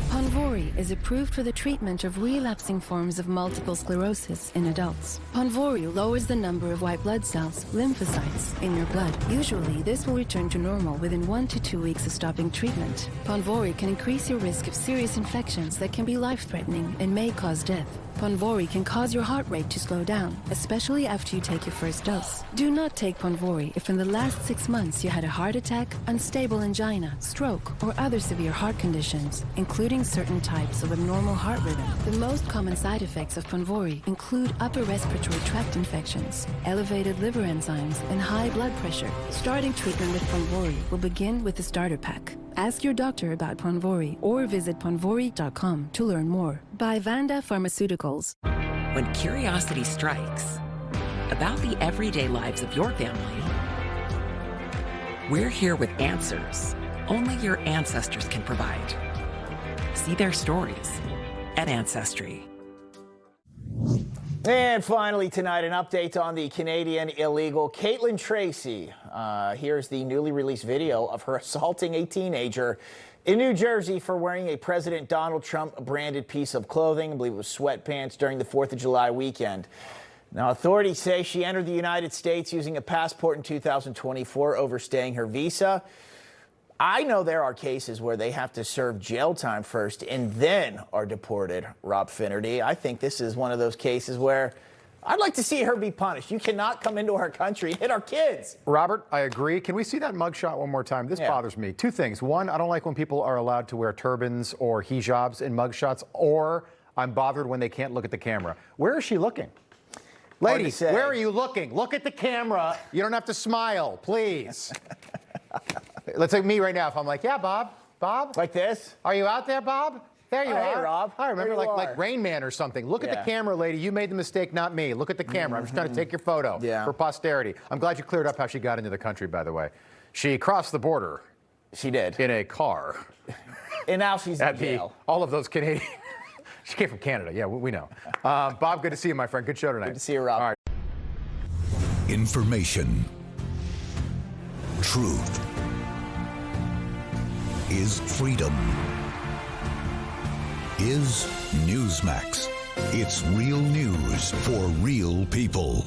Ponvory is approved for the treatment of relapsing forms of multiple sclerosis in adults. Ponvory lowers the number of white blood cells, lymphocytes, in your blood. Usually, this will return to normal within 1 to 2 weeks of stopping treatment. Ponvory can increase your risk of serious infections that can be life-threatening and may cause death. Ponvory can cause your heart rate to slow down, especially after you take your first dose. Do not take Ponvory if in the last 6 months you had a heart attack, unstable angina, stroke, or other severe heart conditions, including certain types of abnormal heart rhythm. The most common side effects of Ponvory include upper respiratory tract infections, elevated liver enzymes, and high blood pressure. Starting treatment with Ponvory will begin with the starter pack. Ask your doctor about Ponvory or visit ponvory.com to learn more. By Vanda Pharmaceuticals.
When curiosity strikes about the everyday lives of your family, we're here with answers only your ancestors can provide. See their stories at Ancestry.
And finally tonight, an update on the Canadian illegal Caitlin Tracy. Here's the newly released video of her assaulting a teenager in New Jersey for wearing a President Donald Trump branded piece of clothing. I believe it was sweatpants during the 4th of July weekend. Now, authorities say she entered the United States using a passport in 2024, overstaying her visa. I know there are cases where they have to serve jail time first and then are deported, Rob Finnerty. I think this is one of those cases where I'd like to see her be punished. You cannot come into our country and hit our kids.
Robert, I agree. Can we see that mugshot one more time? This bothers me. 2 things. One, I don't like when people are allowed to wear turbans or hijabs in mugshots, or I'm bothered when they can't look at the camera. Where is she looking? Ladies, where are you looking? Look at the camera. You don't have to smile, please. Let's take me right now. If I'm like, yeah, Bob.
Like this?
Are you out there, Bob? There you are.
Hey, Rob.
I remember like Rain Man or something. Look at the camera, lady. You made the mistake, not me. Look at the camera. I'm just trying to take your photo for posterity. I'm glad you cleared up how she got into the country, by the way. She crossed the border.
She did.
In a car.
And now she's in jail.
All of those Canadian. She came from Canada. Yeah, we know. Bob, good to see you, my friend. Good show tonight.
Good to see you, Rob.
All right.
Information. Truth. Is freedom. Is Newsmax. It's real news for real people.